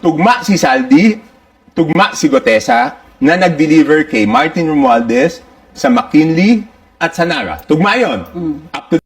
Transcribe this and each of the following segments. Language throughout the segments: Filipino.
Tugma si Saldi, tugma si Gotesa na nag-deliver kay Martin Romualdez sa McKinley at sa Nara. Tugma yun. Up to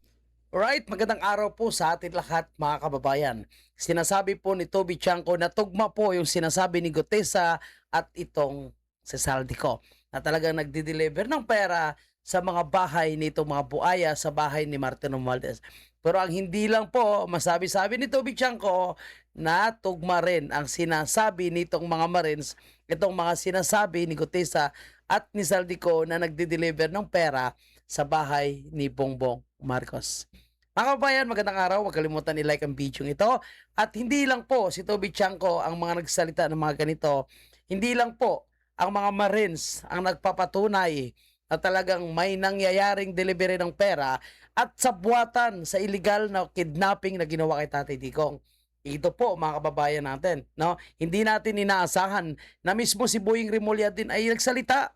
Alright, magandang araw po sa atin lahat mga kababayan. Sinasabi po ni Toby Chanco na tugma po yung sinasabi ni Gotesa at itong si Saldico na talagang nagdi-deliver ng pera sa mga bahay nito mga buaya sa bahay ni Martin Romualdez. Pero ang hindi lang po masabi-sabi ni Toby Chanco na tugma rin ang sinasabi nitong mga Marines, itong mga sinasabi ni Gotesa at ni Saldico na nagdi-deliver ng pera sa bahay ni Bongbong Marcos. Mga kababayan, magandang araw. Huwag kalimutan i-like ang video ito. At hindi lang po si Toby Chanco ang mga nagsalita ng mga ganito. Hindi lang po ang mga Marines ang nagpapatunay na talagang may nangyayaring delivery ng pera at sabwatan sa illegal na kidnapping na ginawa kay Tatay Digong. Ito po mga kababayan natin. No? Hindi natin inaasahan na mismo si Boying Remulla din ay nagsalita,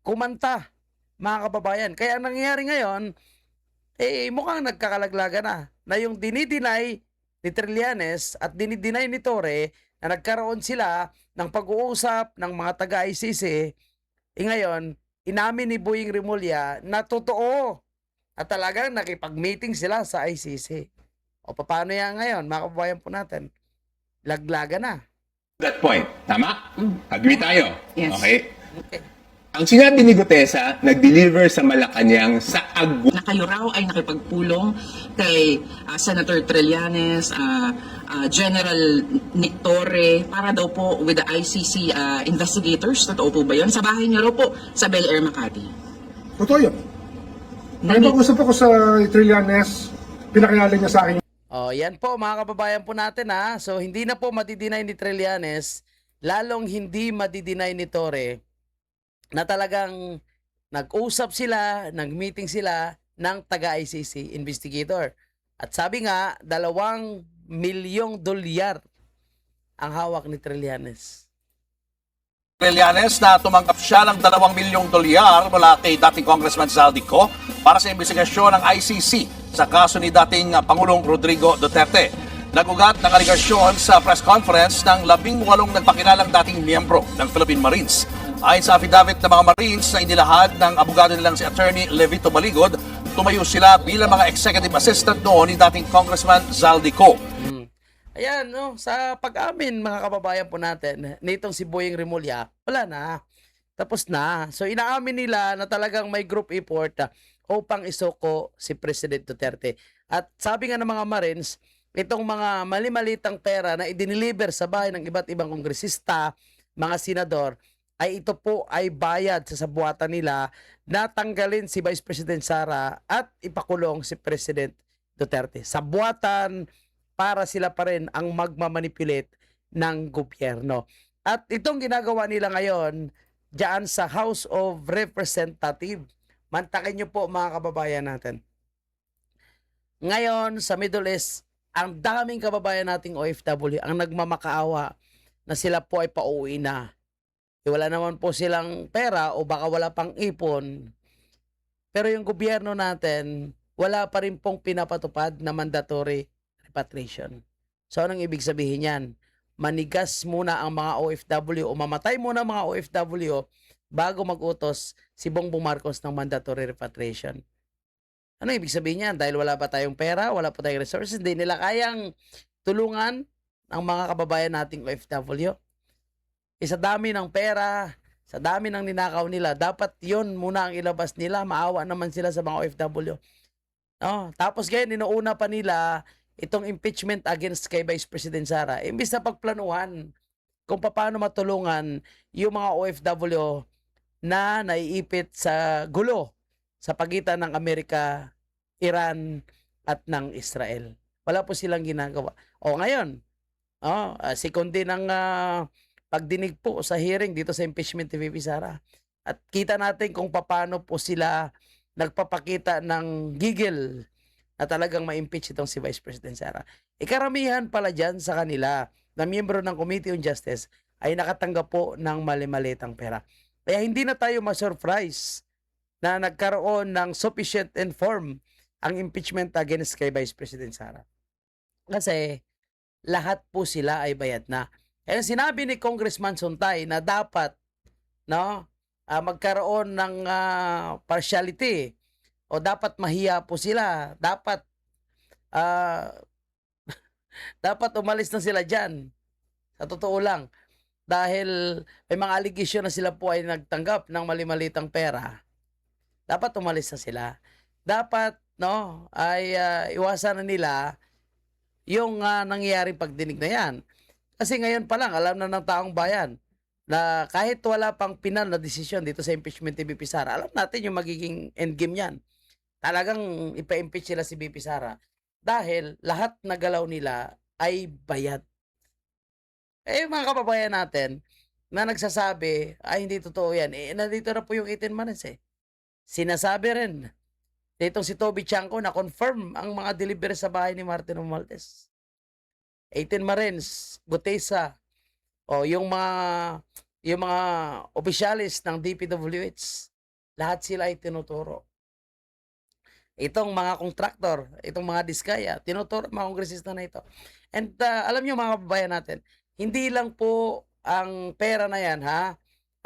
kumanta, mga kababayan. Kaya ang nangyayari ngayon, mukhang nagkakalaglaga na yung dinideny ni Trillanes at dinideny ni Torre na nagkaroon sila ng pag-uusap ng mga taga-ICC, ngayon, inamin ni Boying Remulla na totoo at talagang nakipag-meeting sila sa ICC. O paano yan ngayon, mga kababayan po natin? Laglaga na. that point. Tama? Agree tayo? Yes. Okay? Okay. Ang sinabi ni Gotesa, nag-deliver sa Malacanang sa Agwa. Na kayo raw ay nakipagpulong kay Senator Trillanes, General Nick Torre, para daw po with the ICC investigators. Totoo po ba yun? Sa bahay niyo raw po sa Bel Air, Makati. Totoo yun. May mag-usap ako sa Trillanes, pinakilala niya sa akin. O, yan po mga kababayan po natin ha. So, hindi na po madidinay ni Trillanes, lalong hindi madidinay ni Torre, na talagang nag-usap sila, nag-meeting sila ng taga-ICC investigator. At sabi nga, $2 milyong ang hawak ni Trillanes. Trillanes na tumanggap siya ng $2 milyong mula kay dating Congressman Saldico para sa investigasyon ng ICC sa kaso ni dating Pangulong Rodrigo Duterte. Nagugat ng aligasyon sa press conference ng 18 nagpakilalang dating miyembro ng Philippine Marines. Ayon sa affidavit ng mga Marines na inilahad ng abogado nilang si Attorney Levito Baligod, tumayo sila bilang mga executive assistant noon ni dating Congressman Saldico. Ayan, no, sa pag-amin mga kababayan po natin, nitong si Boying Remulla, wala na. Tapos na. So inaamin nila na talagang may group effort upang isoko si President Duterte. At sabi nga ng mga Marines, itong mga mali-malitang pera na idiniliver sa bahay ng iba't ibang kongresista, mga senador, ay ito po ay bayad sa sabuatan nila na tanggalin si Vice President Sara at ipakulong si President Duterte. Sabuatan para sila pa rin ang magmamanipulate ng gobyerno. At itong ginagawa nila ngayon diyan sa House of Representatives. Mantakin nyo po mga kababayan natin. Ngayon sa Middle East, ang daming kababayan nating OFW ang nagmamakaawa na sila po ay pauwi na. Wala naman po silang pera o baka wala pang ipon. Pero yung gobyerno natin, wala pa rin pong pinapatupad na mandatory repatriation. So anong ibig sabihin yan? Manigas muna ang mga OFW o mamatay muna ang mga OFW bago mag-utos si Bongbong Marcos ng mandatory repatriation. Ano ibig sabihin yan? Dahil wala pa tayong pera, wala pa tayong resources, hindi nila kayang tulungan ang mga kababayan nating OFW. Sa dami ng pera, sa dami ng ninakaw nila, dapat yon muna ang ilabas nila. Maawa naman sila sa mga OFW. No? Tapos ngayon, inuuna pa nila itong impeachment against kay Vice President Sara. Imbis na pagplanuhan kung paano matulungan yung mga OFW na naiipit sa gulo sa pagitan ng Amerika, Iran, at ng Israel. Wala po silang ginagawa. O ngayon, sekundi ng pagdinig po sa hearing dito sa impeachment ni VP Sara. At kita natin kung paano po sila nagpapakita ng gigil na talagang ma-impeach itong si Vice President Sara. Karamihan pala dyan sa kanila na miyembro ng Committee on Justice ay nakatanggap po ng mali-malitang pera. Kaya hindi na tayo ma-surprise na nagkaroon ng sufficient inform ang impeachment against kay Vice President Sara. Kasi lahat po sila ay bayad na. Kaya sinabi ni Congressman Suntay na dapat, no, magkaroon ng partiality o dapat mahiya po sila, dapat ah, dapat umalis na sila diyan. Sa totoo lang, dahil may mga allegation na sila po ay nagtanggap ng mali-malitang pera. Dapat umalis na sila. Dapat, no, ay iwasan na nila yung nangyayaring pagdinig na yan. Kasi ngayon pa lang, alam na ng taong bayan na kahit wala pang pinal na desisyon dito sa impeachment ni BP Sara, alam natin yung magiging endgame yan. Talagang ipa-impeach sila si BP Sara dahil lahat na galaw nila ay bayad. Mga kababayan natin na nagsasabi, ay hindi totoo yan. Nandito na po yung 18 months Sinasabi rin ditong si Toby Chanco na confirm ang mga delivery sa bahay ni Martin Romualdez. 18 Marines, Gutesa, o yung mga opisyalis ng DPWH, lahat sila ay tinuturo. Itong mga kontraktor, itong mga diskaya, tinuturo mga kongresista na ito. And alam niyo mga kababayan natin, hindi lang po ang pera na yan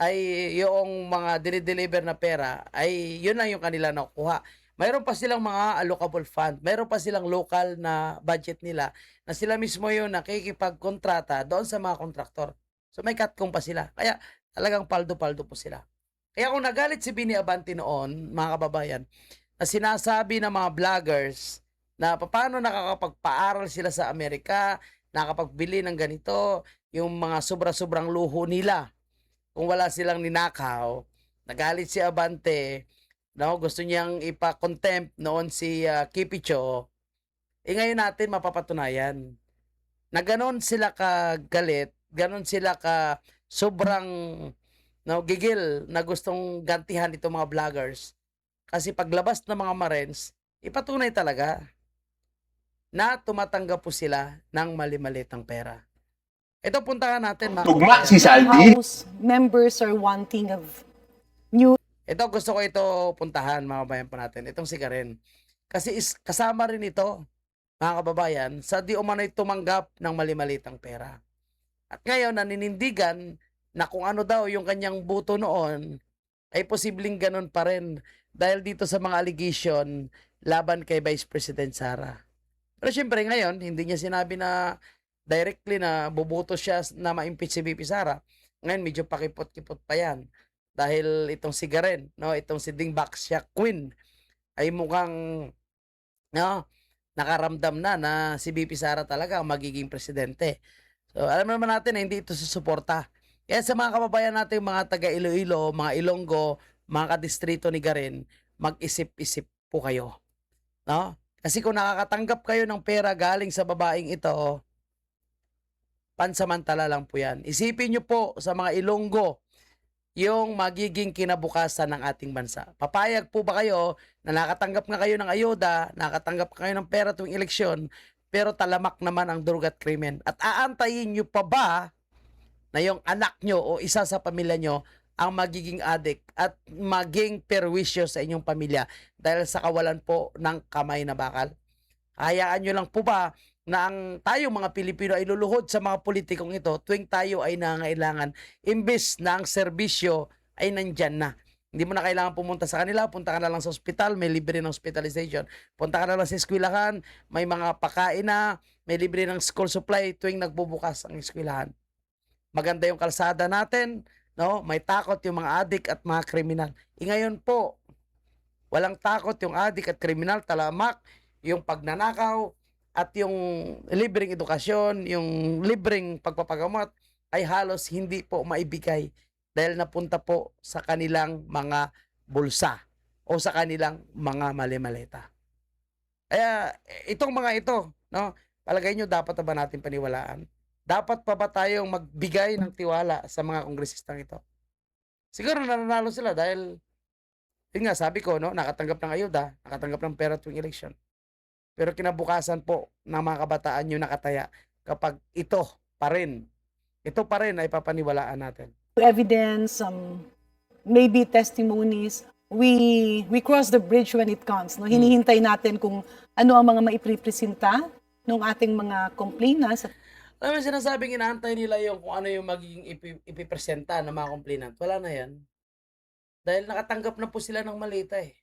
ay yung mga dinideliver na pera ay yun lang yung kanila nakukuha. Mayroon pa silang mga allocable fund, mayroon pa silang local na budget nila na sila mismo yung nakikipagkontrata doon sa mga kontraktor. So may katkong pa sila. Kaya talagang paldo-paldo po sila. Kaya kung nagalit si Bini Abante noon, mga kababayan, na sinasabi ng mga vloggers na paano nakakapagpaaral sila sa Amerika, nakapagbili ng ganito, yung mga sobra-sobrang luho nila. Kung wala silang ninakaw, nagalit si Abante, no, gusto niyang ipa-contempt noon si Kipicho, ngayon natin mapapatunayan na ganon sila kagalit, ganon sila ka sobrang gigil na gustong gantihan itong mga vloggers. Kasi paglabas ng mga Marines, ipatunay talaga na tumatanggap po sila ng mali-malitang pera. Ito puntahan natin mga Tugma kababayan. si Saldi. House members are wanting of new Ito gusto ko ito puntahan mga kababayan po natin. Itong si Karen. Kasi kasama rin ito mga kababayan sa di umano'y tumanggap ng mali-malitang pera. At ngayon naninindigan na kung ano daw yung kanyang buto noon ay posibleng ganun pa rin dahil dito sa mga allegation laban kay Vice President Sara. Pero syempre ngayon hindi niya sinabi na directly na bubuto siya na ma-impeach si BP Sara. Ngayon medyo pakipot-kipot pa yan. Dahil itong si Garen, no, itong si Dingback Siak Queen ay mukhang nakaramdam na si BP Sara talaga ang magiging presidente. So alam naman natin na hindi ito susuporta. Kaya sa mga kababayan natin, mga taga Iloilo, mga Ilonggo, mga kadistrito ni Garen, mag-isip-isip po kayo. No? Kasi kung nakakatanggap kayo ng pera galing sa babaeng ito, pansamantala lang po yan. Isipin nyo po sa mga Ilonggo, yung magiging kinabukasan ng ating bansa. Papayag po ba kayo na nakatanggap nga kayo ng ayuda, nakatanggap kayo ng pera tuwing eleksyon, pero talamak naman ang durugat krimen? At aantayin nyo pa ba na yung anak nyo o isa sa pamilya nyo ang magiging adik at maging perwisyo sa inyong pamilya dahil sa kawalan po ng kamay na bakal? Hayaan nyo lang po ba na ang tayong mga Pilipino ay luluhod sa mga politikong ito tuwing tayo ay nangailangan, imbes na ang serbisyo ay nandyan na. Hindi mo na kailangan pumunta sa kanila, punta ka na lang sa ospital, may libre ng hospitalization. Punta ka na lang sa eskwelahan, may mga pakain na, may libre ng school supply tuwing nagbubukas ang eskwelahan. Maganda yung kalsada natin, no? May takot yung mga adik at mga kriminal. Ngayon po, walang takot yung adik at kriminal, talamak yung pagnanakaw, at yung libreng edukasyon, yung libreng pagpapagamot ay halos hindi po maibigay dahil napunta po sa kanilang mga bulsa o sa kanilang mga mali-maleta. Kaya itong mga ito, no, palagay nyo dapat na ba natin paniwalaan? Dapat pa ba tayong magbigay ng tiwala sa mga kongresistang ito? Siguro nananalo sila dahil yun nga sabi ko, no, nakatanggap ng ayuda, nakatanggap ng pera tuwing election. Pero kinabukasan po ng mga kabataan yung nakataya kapag ito pa rin ay papaniwalaan natin. evidence, maybe testimonies. We cross the bridge when it comes. No? Hinihintay natin kung ano ang mga maiprepresenta ng ating mga complainants. Alam mo, sinasabing inaantay nila yung kung ano yung magiging ipipresenta ng mga complainant. Wala na yan. Dahil nakatanggap na po sila ng malita eh.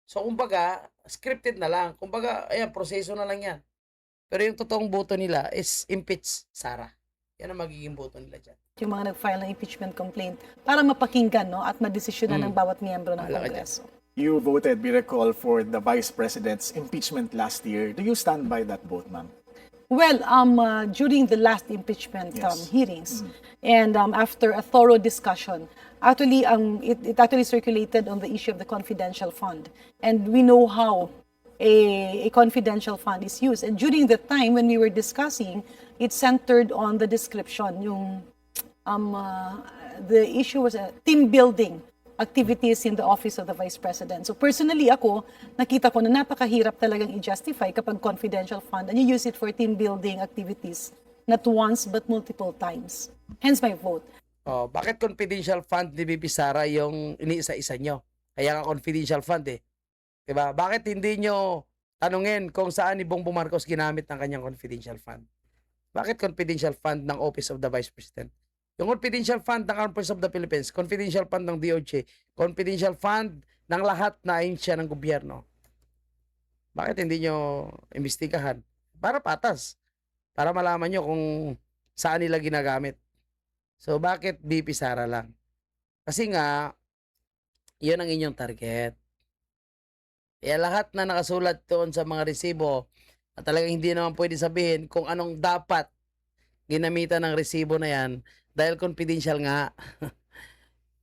So, kumbaga, scripted na lang. Kumbaga, ayan, proseso na lang yan. Pero yung totoong boto nila is impeach Sara. Yan ang magiging boto nila dyan. Yung mga nag-file ng impeachment complaint para mapakinggan, no, at madesisyonan ng bawat miyembro ng Bahala ka dyan. Kongreso. You voted, we recall, for the Vice President's impeachment last year. Do you stand by that vote, ma'am? Well, during the last impeachment Yes. hearings, and after a thorough discussion, actually, it actually circulated on the issue of the confidential fund, and we know how a confidential fund is used. And during the time when we were discussing, it centered on the description. The issue was team building activities in the office of the Vice President. So personally ako, nakita ko na napakahirap talagang i-justify kapag confidential fund and you use it for team building activities not once but multiple times. Hence my vote. Oh, bakit confidential fund ni Bibi Sara yung iniisa-isa nyo? Kaya nga confidential fund eh. Diba? Bakit hindi nyo tanungin kung saan ni Bongbong Marcos ginamit ng kanyang confidential fund? Bakit confidential fund ng Office of the Vice President? Yung confidential fund ng Armed Forces of the Philippines, confidential fund ng DOJ, confidential fund ng lahat na ahensya ng gobyerno. Bakit hindi nyo imbestigahan? Para patas. Para malaman nyo kung saan nila ginagamit. So, bakit BP Sara lang? Kasi nga, yun ang inyong target. Kaya lahat na nakasulat doon sa mga resibo, at talagang hindi naman pwede sabihin kung anong dapat ginamitan ng resibo na yan, dahil confidential nga.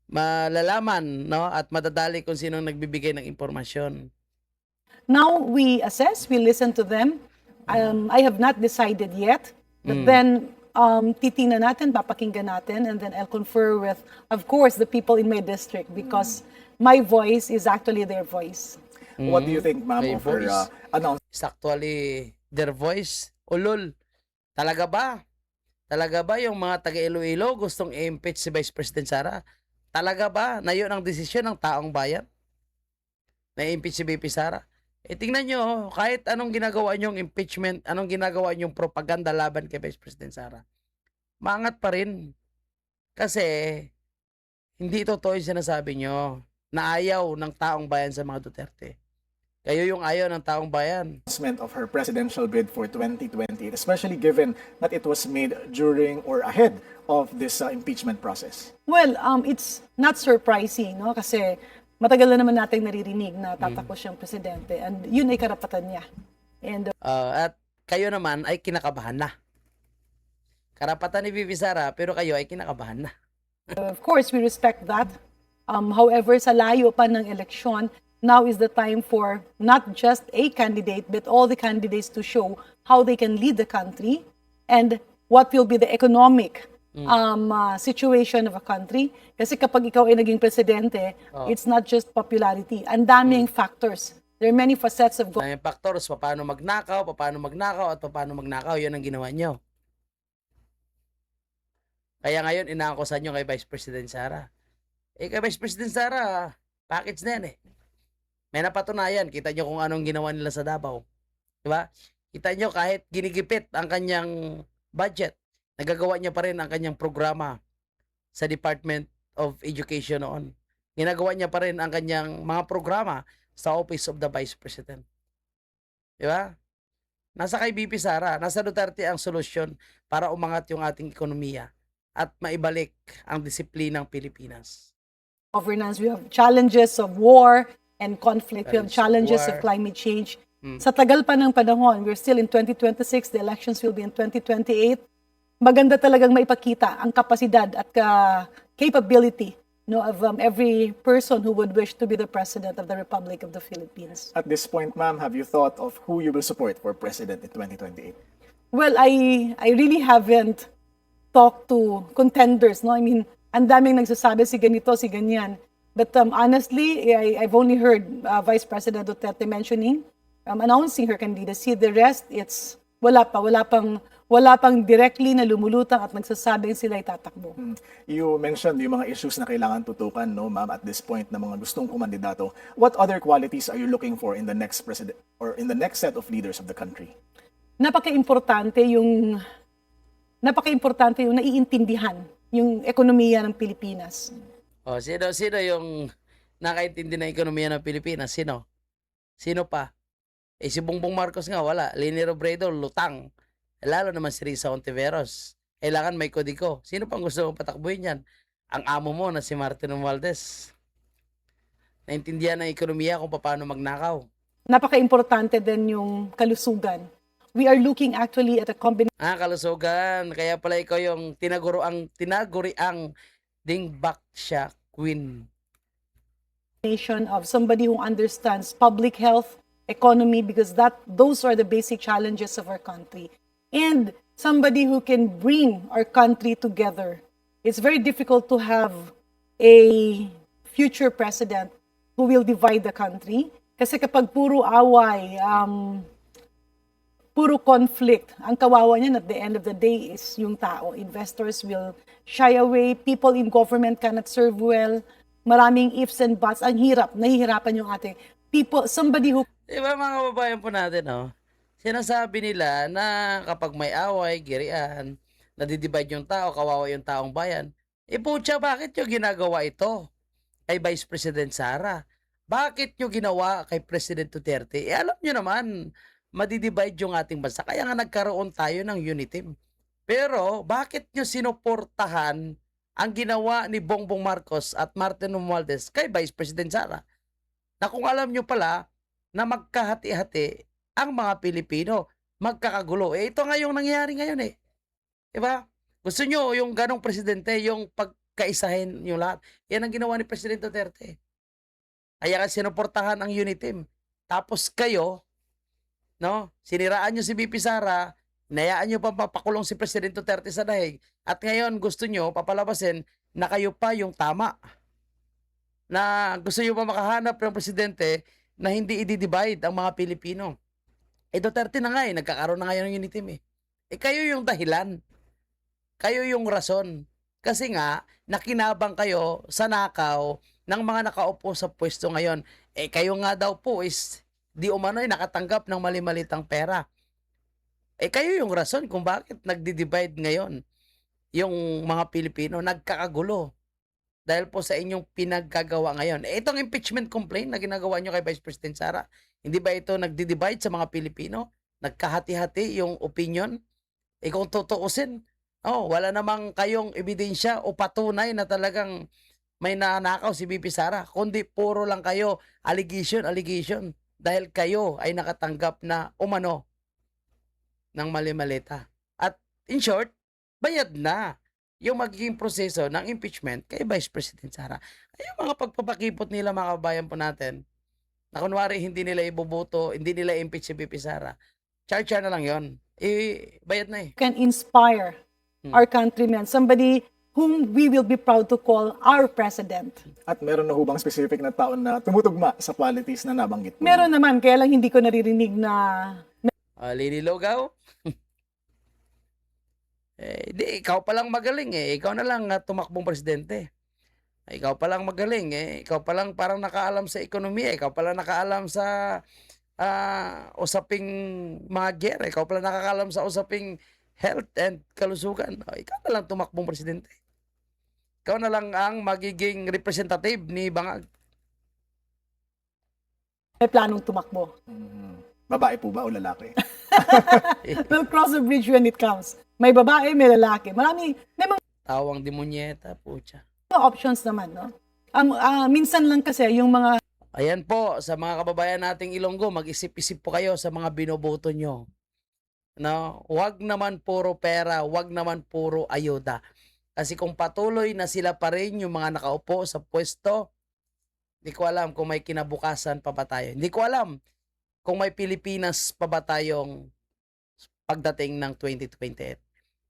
Malalaman, no? At madadali kung sinong nagbibigay ng impormasyon. Now we assess, we listen to them. I have not decided yet, but then titingnan natin, papakinggan natin, and then I'll confer with, of course, the people in my district because my voice is actually their voice. What do you think, ma'am, May of her voice. announcement? Is actually their voice. Ulol. Talaga ba? Talaga ba yung mga taga Iloilo gustong i-impeach si Vice President Sara? Talaga ba na yun ang desisyon ng taong bayan? Na i-impeach si VP Sara? Eh tingnan nyo, kahit anong ginagawa nyong impeachment, anong ginagawa nyong propaganda laban kay Vice President Sara, maangat pa rin. Kasi hindi totoo yung sinasabi nyo na ayaw ng taong bayan sa mga Duterte. Kayo yung ayaw ng taong bayan. Of her presidential bid for 2020, especially given that it was made during or ahead of this impeachment process? Well, it's not surprising, no? Kasi matagal na naman nating naririnig na tatakbo siyang presidente and yun ay karapatan niya. And At kayo naman ay kinakabahan na. Karapatan ni Vivi Sara, pero kayo ay kinakabahan na. of course, we respect that. However, sa layo pa ng eleksyon, now is the time for not just a candidate, but all the candidates to show how they can lead the country and what will be the economic situation of a country. Kasi kapag ikaw ay naging presidente, it's not just popularity. Ang daming factors. There are many facets of May factors, paano magnakaw, at paano magnakaw, yun ang ginawa nyo. Kaya ngayon, inaakusan nyo kay Vice President Sara. Eh, kay Vice President Sara, package na yan eh. May napatunayan, kita nyo kung anong ginawa nila sa Davao. Diba? Kita nyo kahit ginigipit ang kanyang budget, nagagawa niya pa rin ang kanyang programa sa Department of Education noon. Ginagawa niya pa rin ang kanyang mga programa sa Office of the Vice President. Diba? Nasa kay BP Sara, nasa Duterte ang solusyon para umangat yung ating ekonomiya at maibalik ang disiplinang Pilipinas. governance. We have challenges of war and conflict. We have challenges War. of climate change. Sa tagal pa ng panahon, we're still in 2026, the elections will be in 2028. Maganda talagang maipakita ang kapasidad at capability, no, of every person who would wish to be the President of the Republic of the Philippines. At this point, ma'am, have you thought of who you will support for president in 2028? Well, I really haven't talked to contenders, no? I mean, ang daming nagsasabi si ganito, si ganyan. But honestly, I've only heard Vice President Duterte mentioning, announcing her candidacy. The rest, it's wala pang directly na lumulutang at nagsasabing sila itatakbo. You mentioned yung mga issues na kailangan tutukan, no, ma'am, at this point na mga gustong kumandidato. What other qualities are you looking for in the next president or in the next set of leaders of the country? Napaka-importante yung napaka-importante yung naiintindihan yung ekonomiya ng Pilipinas. O, sino yung nakaintindi ng ekonomiya ng Pilipinas? Sino? Sino pa? Si Bongbong Marcos nga, wala. Leni Robredo, lutang. Lalo naman si Risa Ontiveros. Kailangan may kodiko. Sino pang gusto mong patakbuhin yan? Ang amo mo na si Martin Romualdez. Naintindihan ng ekonomiya kung paano magnakaw. Napaka-importante din yung kalusugan. We are looking actually at a combination Kalusugan. Kaya pala ikaw yung tinaguriang dingbak siya queen. of somebody who understands public health, economy, because those are the basic challenges of our country. And somebody who can bring our country together. It's very difficult to have a future president who will divide the country. Kasi kapag puro away, puro conflict, ang kawawa niyan at the end of the day is yung tao. Investors will shy away, people in government cannot serve well, maraming ifs and buts, ang hirap, nahihirapan yung ating people, somebody who Diba mga kababayan po natin, no? Sinasabi nila na kapag may away, girian, nadidivide yung tao, kawawa yung taong bayan. Putya, bakit nyo ginagawa ito kay Vice President Sara? Bakit nyo ginawa kay President Duterte? Alam nyo naman, madidivide yung ating bansa. Kaya nga nagkaroon tayo ng UNITIM. Pero, bakit nyo sinuportahan ang ginawa ni Bongbong Marcos at Martin Romualdez kay Vice President Sara? Na kung alam nyo pala, na magkahati-hati ang mga Pilipino, magkakagulo. Ito nga yung nangyayari ngayon eh. Diba? Gusto nyo yung ganong presidente, yung pagkaisahin yung lahat. Yan ang ginawa ni President Duterte. Kaya ka sinuportahan ang UNITIM. Tapos kayo, no, siniraan nyo si BP Sara, inayaan nyo pa papakulong si President Duterte sa dahig. At ngayon gusto nyo papalabasin na kayo pa yung tama. Na gusto nyo pa makahanap ng presidente na hindi i-divide ang mga Pilipino. Duterte na nga nagkakaroon na ngayon ng UNITIM eh. Kayo yung dahilan. Kayo yung rason. Kasi nga, nakinabang kayo sa nakaw ng mga nakaupo sa pwesto ngayon. Kayo nga daw po is di umano'y nakatanggap ng mali-malitang pera. Kayo yung rason kung bakit nagdi-divide ngayon yung mga Pilipino, nagkakagulo. Dahil po sa inyong pinaggagawa ngayon. Itong impeachment complaint na ginagawa nyo kay Vice President Sara, hindi ba ito nagdi-divide sa mga Pilipino? Nagkahati-hati yung opinion? Kung tutuusin, wala namang kayong ebidensya o patunay na talagang may nanakaw si BP Sara, kundi puro lang kayo allegation. Dahil kayo ay nakatanggap na umano ng mali-malita. At in short, bayad na yung magiging proseso ng impeachment kay Vice President Sara. Yung mga pagpapakipot nila mga kabayan po natin, na kunwari hindi nila iboboto, hindi nila impeach si BP Sara, char-char na lang yon. Bayad na eh. can inspire our countrymen, somebody whom we will be proud to call our president. At meron na hubang specific na taon na tumutugma sa qualities na nabanggit mo? Meron naman, kaya lang hindi ko naririnig na Lini Logaw? Di, ikaw palang magaling eh. Ikaw na lang tumakbong presidente. Ikaw palang magaling eh. Ikaw palang parang nakaalam sa ekonomiya. Ikaw palang nakaalam sa usaping mga gera. Ikaw palang nakakaalam sa usaping health and kalusugan. Ikaw na lang tumakbong presidente. Ikaw na lang ang magiging representative ni Bangag. may planong tumakbo. Babae po ba o lalaki? We'll cross the bridge when it comes. May babae, may lalaki. May mga Tawang demonyeta, pucha. options naman, no? Minsan lang kasi yung mga Ayan po, sa mga kababayan nating Ilonggo, mag-isip-isip po kayo sa mga binoboto nyo. No? Huwag naman puro pera, huwag naman puro ayuda. Kasi kung patuloy na sila pa rin yung mga nakaupo sa pwesto, hindi ko alam kung may kinabukasan pa ba tayo. Hindi ko alam kung may Pilipinas pa ba tayong pagdating ng 2028.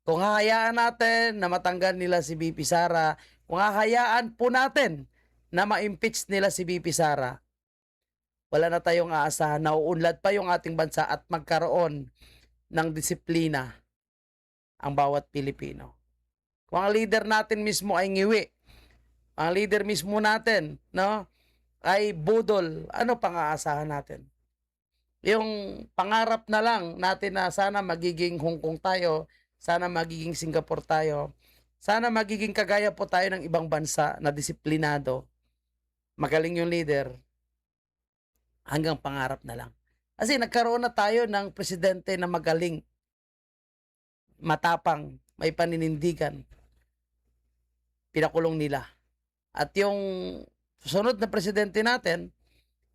Kung hahayaan natin na matanggal nila si BP Sara, kung hahayaan po natin na ma-impeach nila si BP Sara, wala na tayong aasahan na uunlad pa yung ating bansa at magkaroon ng disiplina ang bawat Pilipino. Kung ang leader natin mismo ay ngiwi, ang leader mismo natin, no, ay budol, ano pang aasahan natin? Yung pangarap na lang natin na sana magiging Hong Kong tayo, Sana magiging Singapore tayo. Sana magiging kagaya po tayo ng ibang bansa na disiplinado. Magaling yung leader. Hanggang pangarap na lang. Kasi nagkaroon na tayo ng presidente na magaling, matapang, may paninindigan. Pinakulong nila. At yung susunod na presidente natin,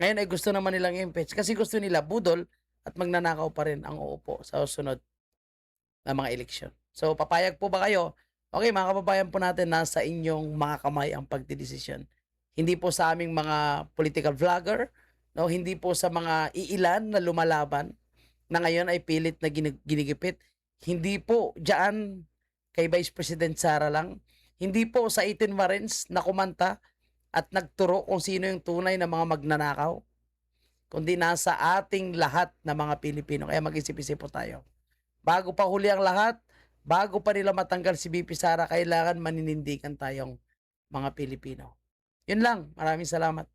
ngayon ay gusto naman nilang impeach kasi gusto nila budol at magnanakaw pa rin ang uupo sa susunod na mga eleksyon. So, papayag po ba kayo? Okay, mga kababayan po natin, nasa inyong mga kamay ang pagdidesisyon. Hindi po sa aming mga political vlogger, no? Hindi po sa mga iilan na lumalaban na ngayon ay pilit na ginigipit. Hindi po dyan kay Vice President Sara lang. Hindi po sa 18 Marines na kumanta at nagturo kung sino yung tunay na mga magnanakaw, kundi nasa ating lahat na mga Pilipino. Kaya mag-isip-isip po tayo. Bago pa huli ang lahat, bago pa nila matanggal si VP Sara, kailangan maninindigan tayong mga Pilipino. Yun lang. Maraming salamat.